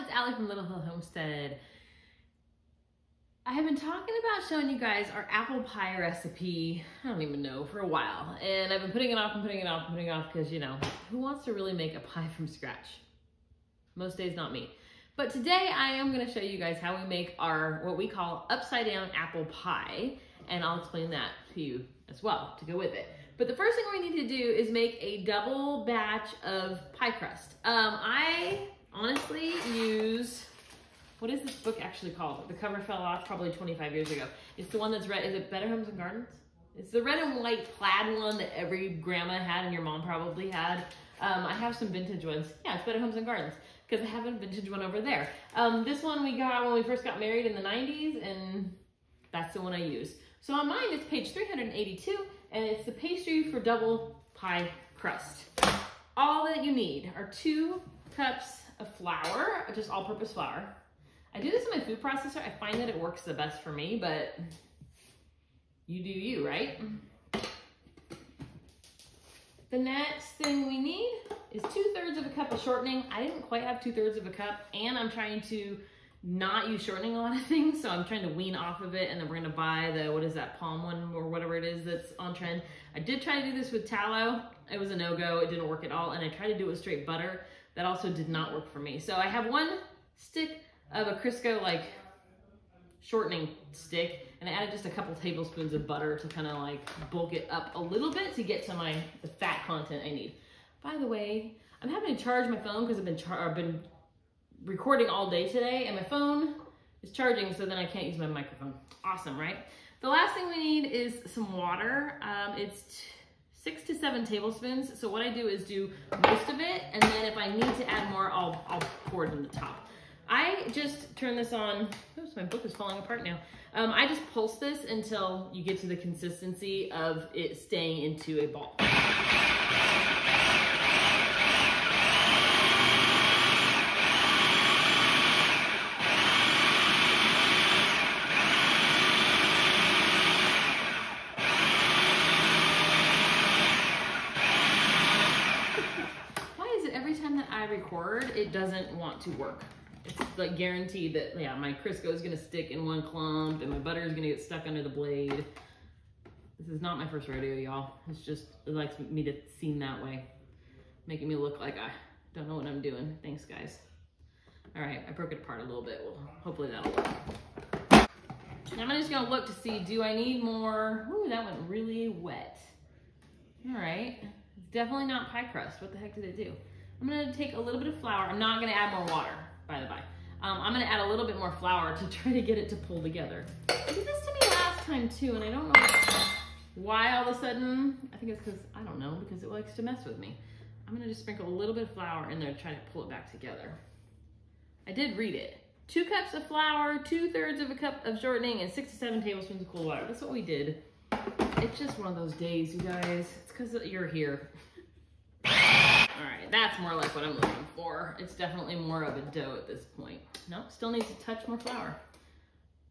it's Ali from Little Hill Homestead. I have been talking about showing you guys our apple pie recipe, I don't even know, for a while. And I've been putting it off and putting it off and putting it off because, you know, who wants to really make a pie from scratch? Most days, not me. But today I am going to show you guys how we make our, what we call upside down apple pie. And I'll explain that to you as well to go with it. But the first thing we need to do is make a double batch of pie crust. I honestly use, what is this book actually called? The cover fell off probably 25 years ago. It's the one that's red. Is it Better Homes and Gardens? It's the red and white plaid one that every grandma had and your mom probably had. I have some vintage ones. Yeah, it's Better Homes and Gardens because I have a vintage one over there. This one we got when we first got married in the 90s, and that's the one I use. So on mine, it's page 382, and it's the pastry for double pie crust. All that you need are 2 cups of flour, just all-purpose flour. I do this in my food processor. I find that it works the best for me, but you do you, right? The next thing we need is 2/3 of a cup of shortening. I didn't quite have 2/3 of a cup, and I'm trying to not use shortening a lot of things, so I'm trying to wean off of it, and then we're gonna buy the, what is that, palm one or whatever it is that's on trend. I did try to do this with tallow. It was a no-go. It didn't work at all, and I tried to do it with straight butter. That also did not work for me. So I have 1 stick of a Crisco like shortening stick, and I added just a couple tablespoons of butter to kind of like bulk it up a little bit to get to the fat content I need. By the way, I'm having to charge my phone because I've been recording all day today, and my phone is charging, so then I can't use my microphone. Awesome, right? The last thing we need is some water. It's 6 to 7 tablespoons. So what I do is do most of it, and then if I need to add more, I'll pour it in the top. I just turn this on. Oops, my book is falling apart now. I just pulse this until you get to the consistency of it staying into a ball. Record, it doesn't want to work. It's like guaranteed that, yeah, my Crisco is gonna stick in one clump and my butter is gonna get stuck under the blade. This is not my first rodeo, y'all. It's just, it likes me to seem that way, making me look like I don't know what I'm doing. Thanks, guys. All right, I broke it apart a little bit. Well, hopefully that'll work. Now I'm just gonna look to see, do I need more? Ooh, that went really wet. All right, it's definitely not pie crust. What the heck did it do? I'm gonna take a little bit of flour. I'm not gonna add more water, by the by. I'm gonna add a little bit more flour to try to get it to pull together. It did this to me last time too, and I don't know why all of a sudden. I think it's because, I don't know, because it likes to mess with me. I'm gonna just sprinkle a little bit of flour in there to try to pull it back together. I did read it. 2 cups of flour, 2/3 of a cup of shortening, and 6 to 7 tablespoons of cold water. That's what we did. It's just one of those days, you guys. It's because you're here. All right, that's more like what I'm looking for. It's definitely more of a dough at this point. Nope, still needs to touch more flour.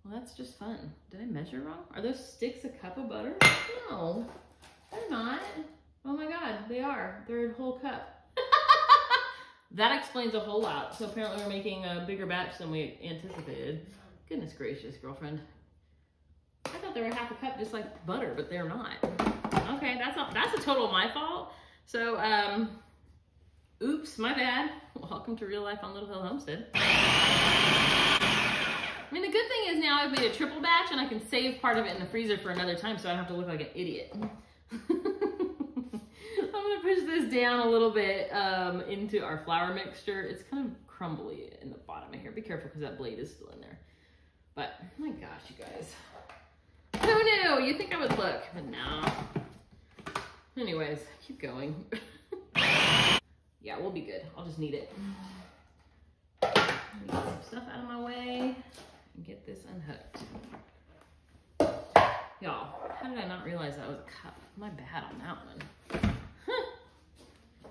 Well, that's just fun. Did I measure wrong? Are those sticks a cup of butter? No, they're not. Oh my God, they are. They're a whole cup. That explains a whole lot. So apparently we're making a bigger batch than we anticipated. Goodness gracious, girlfriend. I thought they were half a cup just like butter, but they're not. Okay, that's a total my fault. So, oops, my bad. Welcome to real life on Little Hill Homestead. I mean, the good thing is now I've made a triple batch and I can save part of it in the freezer for another time so I don't have to look like an idiot. I'm gonna push this down a little bit into our flour mixture. It's kind of crumbly in the bottom of here. Be careful because that blade is still in there. But, my gosh, you guys. Who knew? You think I would look, but no. Anyways, keep going. Yeah, we'll be good. I'll just knead it. Get some stuff out of my way and get this unhooked. Y'all, how did I not realize that was a cup? My bad on that one. Huh.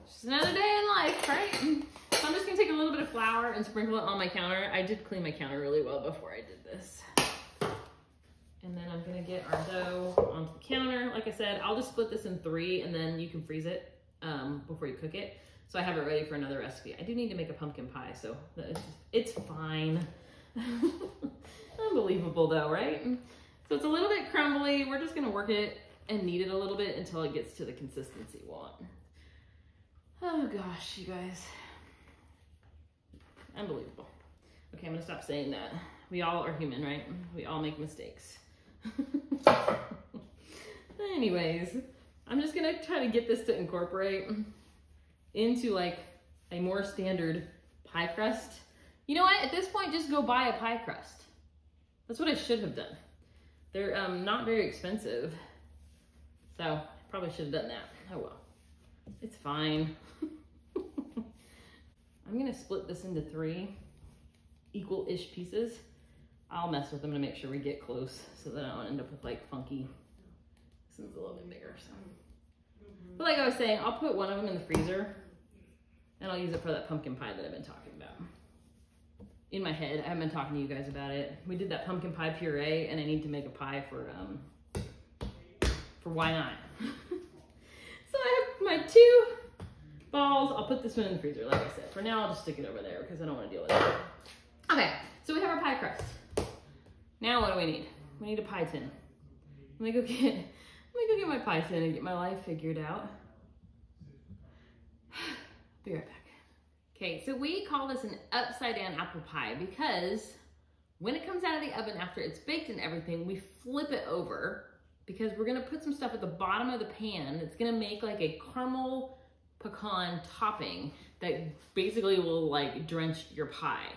Just another day in life, right? So I'm just gonna take a little bit of flour and sprinkle it on my counter. I did clean my counter really well before I did this. And then I'm gonna get our dough onto the counter. Like I said, I'll just split this in 3 and then you can freeze it before you cook it. So I have it ready for another recipe. I do need to make a pumpkin pie, so it's fine. Unbelievable though, right? So it's a little bit crumbly. We're just gonna work it and knead it a little bit until it gets to the consistency we want. Oh gosh, you guys. Unbelievable. Okay, I'm gonna stop saying that. We all are human, right? We all make mistakes. Anyways, I'm just gonna try to get this to incorporate into like a more standard pie crust. You know what? At this point, just go buy a pie crust. That's what I should have done. They're not very expensive. So I probably should have done that. Oh well, it's fine. I'm gonna split this into 3 equal-ish pieces. I'll mess with them to make sure we get close so that I don't end up with like funky. This one's a little bit bigger, so. But like I was saying, I'll put one of them in the freezer and I'll use it for that pumpkin pie that I've been talking about. In my head, I haven't been talking to you guys about it. We did that pumpkin pie puree and I need to make a pie for why not? So I have my 2 balls. I'll put this one in the freezer, like I said. For now, I'll just stick it over there because I don't want to deal with it. Okay, so we have our pie crust. Now what do we need? We need a pie tin. Let me go get my pie tin and get my life figured out. Be right back. Okay, so we call this an upside down apple pie because when it comes out of the oven after it's baked and everything, we flip it over because we're gonna put some stuff at the bottom of the pan that's gonna make like a caramel pecan topping that basically will like drench your pie.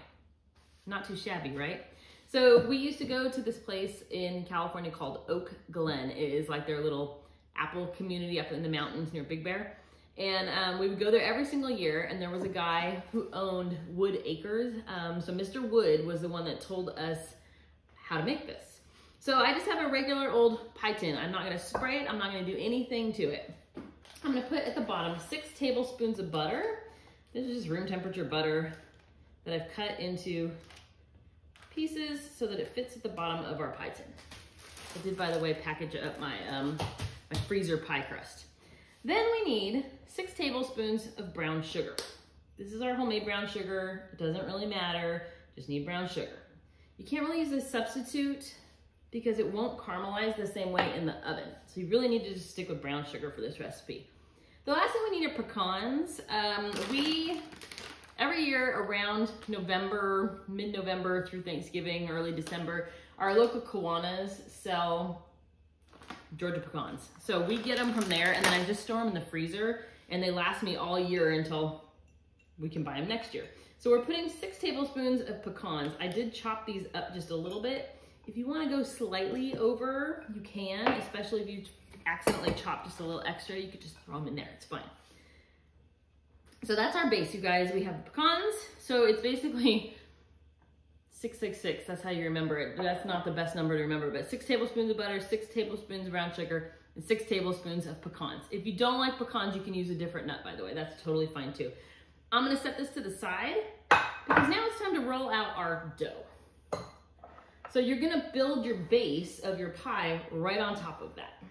Not too shabby, right? So we used to go to this place in California called Oak Glen. It is like their little apple community up in the mountains near Big Bear. And we would go there every single year, and there was a guy who owned Wood Acres. So Mr. Wood was the one that told us how to make this. So I just have a regular old pie tin. I'm not gonna spray it, I'm not gonna do anything to it. I'm gonna put at the bottom 6 tablespoons of butter. This is just room temperature butter that I've cut into pieces so that it fits at the bottom of our pie tin. I did, by the way, package up my, my freezer pie crust. Then we need 6 tablespoons of brown sugar. This is our homemade brown sugar. It doesn't really matter, just need brown sugar. You can't really use a substitute because it won't caramelize the same way in the oven. So you really need to just stick with brown sugar for this recipe. The last thing we need are pecans. Every year around November, mid-November through Thanksgiving, early December, our local Kiwanis sell Georgia pecans. So we get them from there and then I just store them in the freezer and they last me all year until we can buy them next year. So we're putting 6 tablespoons of pecans. I did chop these up just a little bit. If you want to go slightly over, you can, especially if you accidentally chop just a little extra, you could just throw them in there, it's fine. So that's our base, you guys. We have pecans, so it's basically 666, that's how you remember it. That's not the best number to remember, but 6 tablespoons of butter, 6 tablespoons of brown sugar, and 6 tablespoons of pecans. If you don't like pecans, you can use a different nut, by the way. That's totally fine too. I'm gonna set this to the side because now it's time to roll out our dough. So you're gonna build your base of your pie right on top of that.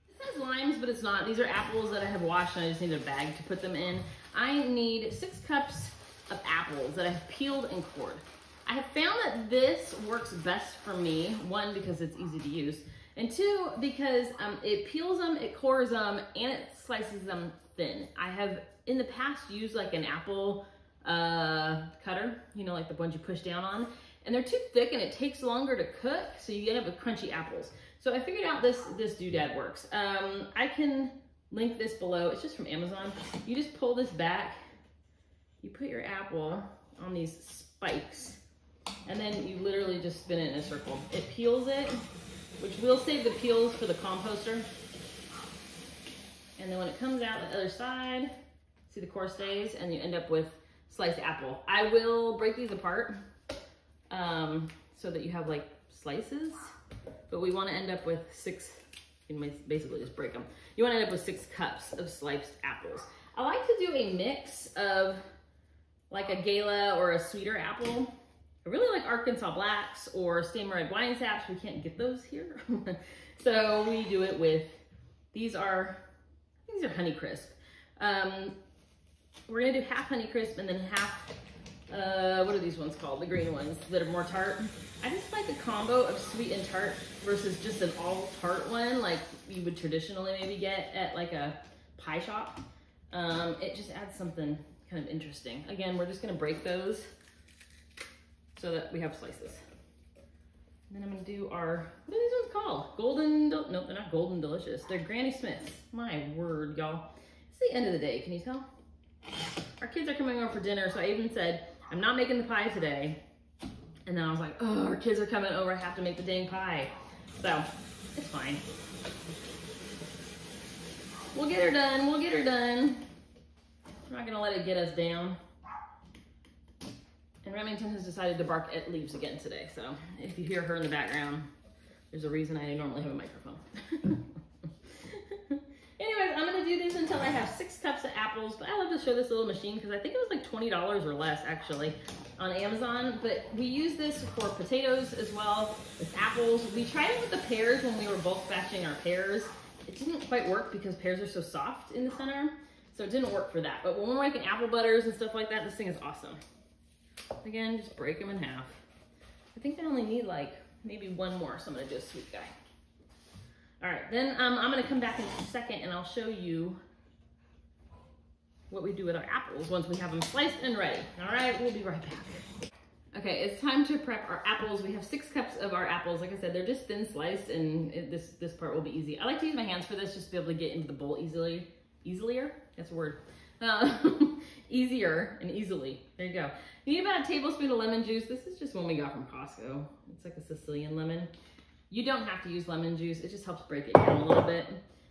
This has limes, but it's not. These are apples that I have washed and I just need a bag to put them in. I need 6 cups of apples that I've peeled and cored. I have found that this works best for me. 1, because it's easy to use, and 2, because it peels them, it cores them, and it slices them thin. I have in the past used like an apple cutter, you know, like the ones you push down on, and they're too thick and it takes longer to cook, so you end up with crunchy apples. So I figured out this doodad works. I can link this below. It's just from Amazon. You just pull this back, you put your apple on these spikes, and then you literally just spin it in a circle. It peels it, which will save the peels for the composter. And then when it comes out the other side, see the core stays, and you end up with sliced apple. I will break these apart so that you have like slices, but we want to end up with 6, you can basically just break them. You want to end up with 6 cups of sliced apples. I like to do a mix of like a Gala or a sweeter apple. I really like Arkansas Blacks or Stem Red Wine Saps. We can't get those here. So we do it with, these are Honey Crisp. We're gonna do half Honeycrisp and then half, what are these ones called? The green ones that are more tart. I just like a combo of sweet and tart versus just an all tart one like you would traditionally maybe get at like a pie shop. It just adds something kind of interesting. Again, we're just gonna break those so that we have slices. And then I'm gonna do our, what are these ones called? Golden, no, they're not Golden Delicious. They're Granny Smiths. My word, y'all. It's the end of the day, can you tell? Our kids are coming over for dinner, so I even said, I'm not making the pie today. And then I was like, oh, our kids are coming over, I have to make the dang pie. So, it's fine. We'll get her done, we'll get her done. I'm not gonna let it get us down. And Remington has decided to bark at leaves again today. So if you hear her in the background, there's a reason I normally have a microphone. Anyways, I'm gonna do this until I have 6 cups of apples. But I love to show this little machine because I think it was like $20 or less actually on Amazon. But we use this for potatoes as well as apples. We tried it with the pears when we were bulk batching our pears. It didn't quite work because pears are so soft in the center. So it didn't work for that. But when we're making apple butters and stuff like that, this thing is awesome. Again, just break them in half. I think they only need like maybe one more, so I'm gonna do a sweet guy. All right, then I'm gonna come back in a second and I'll show you what we do with our apples once we have them sliced and ready. All right, we'll be right back. Okay, it's time to prep our apples. We have 6 cups of our apples. Like I said, they're just thin sliced and this part will be easy. I like to use my hands for this just to be able to get into the bowl easier, that's a word. Easier and easily. There you go. You need about a tablespoon of lemon juice. This is just one we got from Costco. It's like a Sicilian lemon. You don't have to use lemon juice. It just helps break it down a little bit.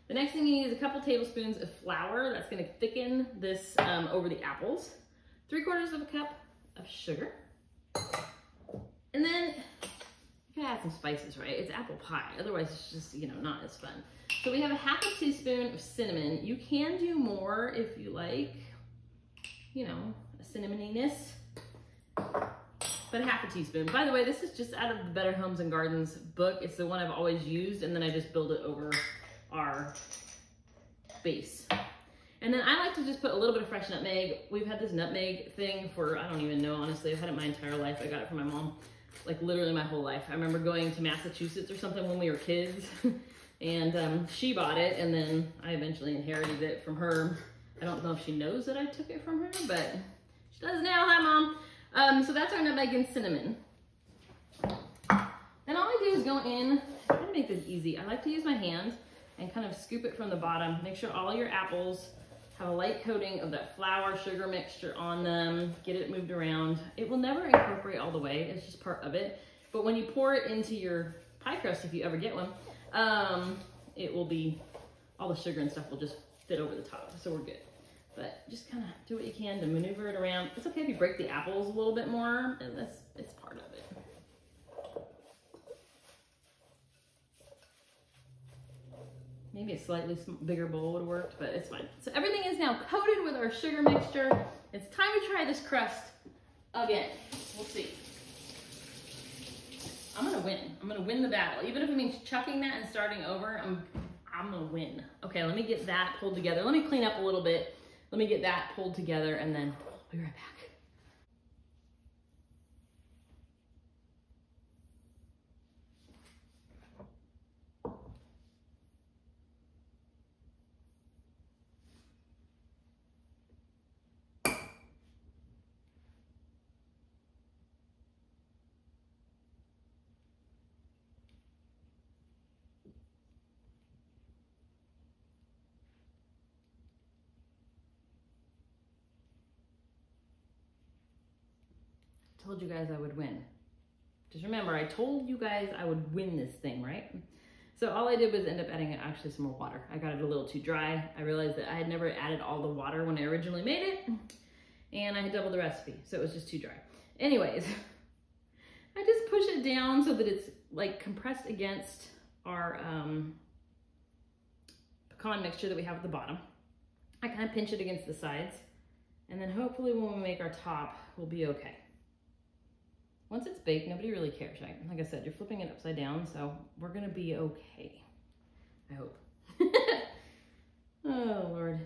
The next thing you need is a couple tablespoons of flour. That's going to thicken this over the apples. 3/4 of a cup of sugar. And then you gotta add some spices, right? It's apple pie. Otherwise, it's just, you know, not as fun. So we have a half a teaspoon of cinnamon. You can do more if you like, you know, a cinnamoniness, but a half a teaspoon. By the way, this is just out of the Better Homes and Gardens book. It's the one I've always used, and then I just build it over our base. And then I like to just put a little bit of fresh nutmeg. We've had this nutmeg thing for, I don't even know, honestly. I've had it my entire life. I got it from my mom, like literally my whole life. I remember going to Massachusetts or something when we were kids, and she bought it, and then I eventually inherited it from her. I don't know if she knows that I took it from her, but she does now. Hi, Mom. So that's our nutmeg and cinnamon. Then all I do is go in, I try to make this easy. I like to use my hand and kind of scoop it from the bottom. Make sure all your apples have a light coating of that flour sugar mixture on them. Get it moved around. It will never incorporate all the way. It's just part of it. But when you pour it into your pie crust, if you ever get one, it will be, all the sugar and stuff will just fit over the top. So we're good. But just kind of do what you can to maneuver it around. It's okay if you break the apples a little bit more, and it's part of it. Maybe a slightly bigger bowl would have worked, but it's fine. So everything is now coated with our sugar mixture. It's time to try this crust again. We'll see. I'm gonna win. I'm gonna win the battle. Even if it means chucking that and starting over, I'm gonna win. Okay, let me get that pulled together. Let me clean up a little bit. Let me get that pulled together, and then I'll be right back. Told you guys I would win. Just remember, I told you guys I would win this thing, right? So all I did was end up adding actually some more water. I got it a little too dry. I realized that I had never added all the water when I originally made it, and I had doubled the recipe, so it was just too dry. Anyways, I just push it down so that it's like compressed against our pecan mixture that we have at the bottom. I kind of pinch it against the sides, and then hopefully when we make our top, we'll be okay. Once it's baked, nobody really cares, right? Like I said, you're flipping it upside down, so we're gonna be okay. I hope. Oh, Lord.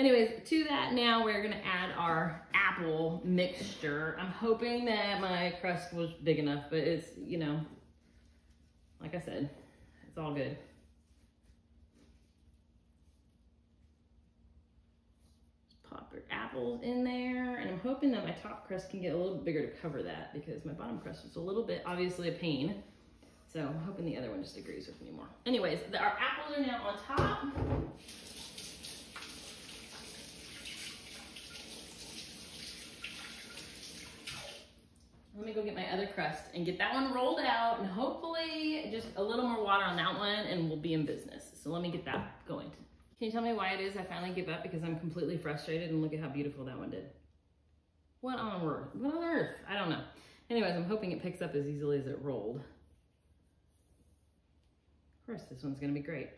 Anyways, to that now we're gonna add our apple mixture. I'm hoping that my crust was big enough, but it's, you know, like I said, it's all good. Pop your apples in there, and I'm hoping that my top crust can get a little bit bigger to cover that because my bottom crust was a little bit, obviously, a pain. So I'm hoping the other one just agrees with me more. Anyways, our apples are now on top. Let me go get my other crust and get that one rolled out, and hopefully just a little more water on that one and we'll be in business. So let me get that going. Can you tell me why it is I finally give up? Because I'm completely frustrated, and look at how beautiful that one did. What on earth? What on earth? I don't know. Anyways, I'm hoping it picks up as easily as it rolled. Of course, this one's gonna be great.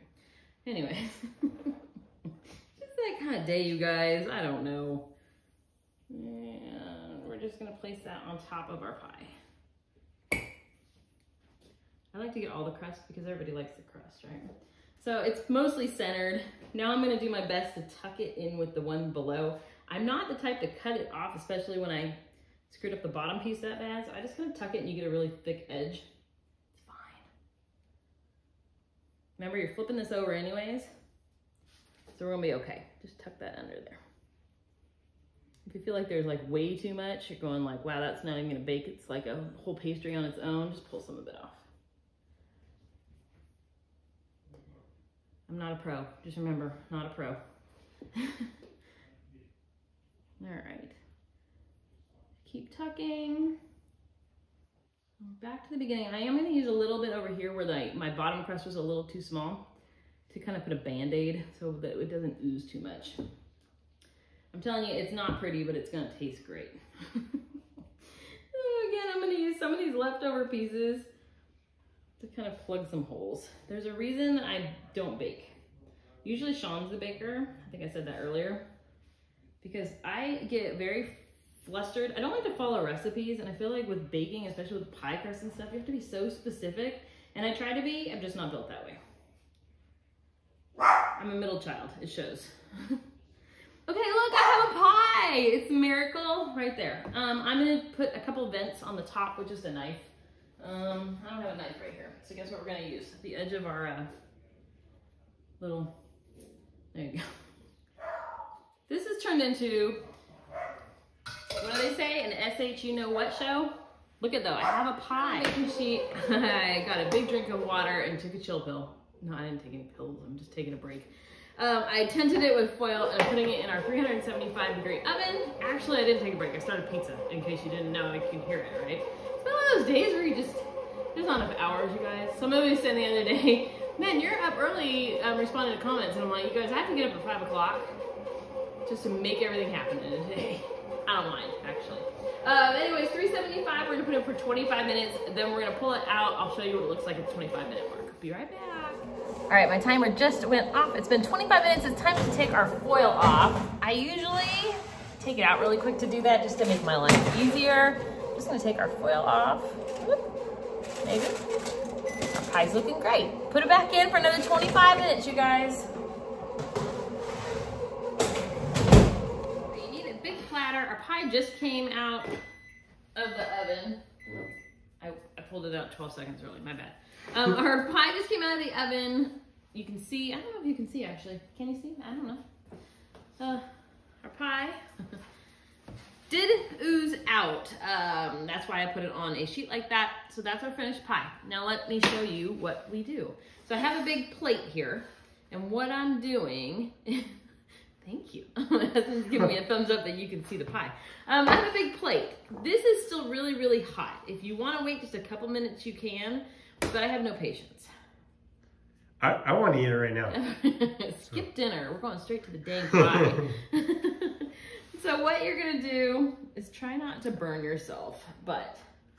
Anyways, just that kind of day, you guys. I don't know. And we're just gonna place that on top of our pie. I like to get all the crust because everybody likes the crust, right? So it's mostly centered. Now I'm gonna do my best to tuck it in with the one below. I'm not the type to cut it off, especially when I screwed up the bottom piece that bad. So I just kind of tuck it and you get a really thick edge. It's fine. Remember, you're flipping this over anyways. So we're gonna be okay. Just tuck that under there. If you feel like there's like way too much, you're going like, wow, that's not even gonna bake. It's like a whole pastry on its own. Just pull some of it off. I'm not a pro. Just remember, not a pro. All right. Keep tucking. Back to the beginning. I am going to use a little bit over here where my bottom crust was a little too small to kind of put a Band-Aid so that it doesn't ooze too much. I'm telling you, it's not pretty, but it's going to taste great. Again, I'm going to use some of these leftover pieces to kind of plug some holes. There's a reason I don't bake. Usually Shawn's the baker. I think I said that earlier. Because I get very flustered. I don't like to follow recipes, and I feel like with baking, especially with pie crust and stuff, you have to be so specific. And I try to be, I'm just not built that way. I'm a middle child, it shows. Okay, look, I have a pie. It's a miracle right there. I'm gonna put a couple vents on the top with just a knife. I don't have a knife right here. So guess what we're gonna use? The edge of our little, there you go. This has turned into, what do they say? An SH you know what show? Look at though, I have a pie. I got a big drink of water and took a chill pill. No, I didn't take any pills, I'm just taking a break. I tented it with foil and I'm putting it in our 375-degree oven. Actually, I didn't take a break. I started pizza, in case you didn't know. I can hear it, right? It's been one of those days where there's not enough hours, you guys. Somebody said the other day, man, you're up early responding to comments. And I'm like, you guys, I have to get up at 5 o'clock just to make everything happen in a day. I don't mind, actually. Anyways, 375, we're gonna put it for 25 minutes. Then we're gonna pull it out. I'll show you what it looks like at the 25-minute mark. Be right back. All right, my timer just went off. It's been 25 minutes. It's time to take our foil off. I usually take it out really quick to do that just to make my life easier. I'm just gonna take our foil off. Whoop. Maybe. Our pie's looking great. Put it back in for another 25 minutes, you guys. You need a big platter. Our pie just came out of the oven. I pulled it out 12 seconds early, my bad. Our pie just came out of the oven. You can see, I don't know if you can see actually. Can you see? I don't know. Our pie did ooze out. That's why I put it on a sheet like that. So that's our finished pie. Now let me show you what we do. So I have a big plate here. And what I'm doing, thank you. My husband's giving me a thumbs up that you can see the pie. I have a big plate. This is still really, really hot. If you want to wait just a couple minutes, you can. But I have no patience. I want to eat it right now. Skip dinner. We're going straight to the dang pie. So what you're going to do is try not to burn yourself. But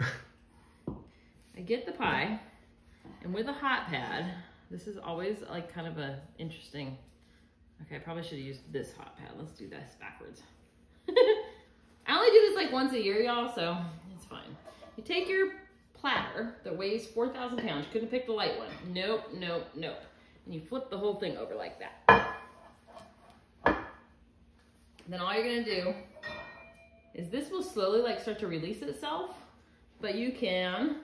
I get the pie. And with a hot pad, this is always like kind of a interesting... Okay, I probably should have used this hot pad. Let's do this backwards. I only do this like once a year, y'all, so it's fine. You take your platter that weighs 4,000 pounds. Couldn't pick the light one. Nope, nope, nope. And you flip the whole thing over like that. Then all you're gonna do is this will slowly like start to release itself, but you can,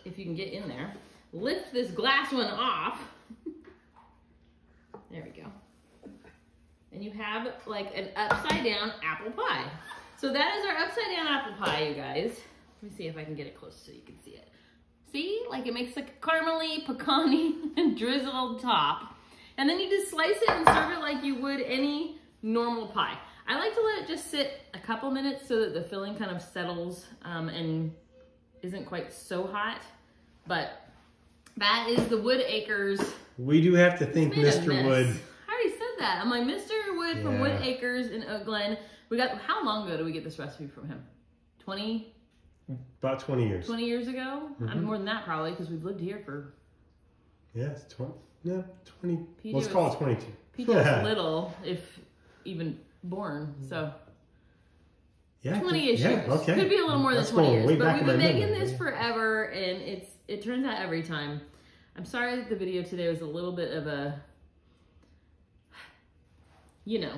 if you can get in there, lift this glass one off. There we go. And you have like an upside down apple pie. So that is our upside down apple pie, you guys. Let me see if I can get it close so you can see it. See, like it makes like a caramely, pecan-y, and drizzled top. And then you just slice it and serve it like you would any normal pie. I like to let it just sit a couple minutes so that the filling kind of settles and isn't quite so hot. But that is the Wood Acres. We do have to thank Mr. Wood. I already said that. I'm like, Mr. Wood from Wood Acres in Oak Glen. We got, how long ago did we get this recipe from him? 20? About 20 years. 20 years ago? Mm-hmm. More than that probably, because we've lived here for... Yes, 20. No, 20. PJ Let's call it 22. PJ was little, if even born, so... Yeah, 20-ish years. Okay. Could be a little more than 20 years. But we've been making this forever, and it turns out every time. I'm sorry that the video today was a little bit of a... You know,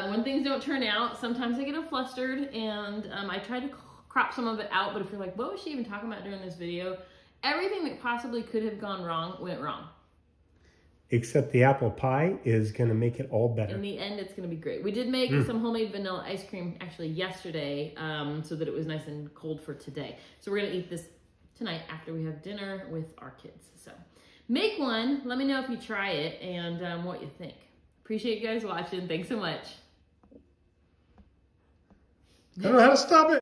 when things don't turn out, sometimes I get flustered, and I try to crop some of it out, but if you're like, what was she even talking about during this video? Everything that possibly could have gone wrong went wrong. Except the apple pie is going to make it all better. In the end, it's going to be great. We did make some homemade vanilla ice cream actually yesterday, so that it was nice and cold for today. So we're going to eat this tonight after we have dinner with our kids. So make one. Let me know if you try it and what you think. Appreciate you guys watching. Thanks so much. I don't know how to stop it.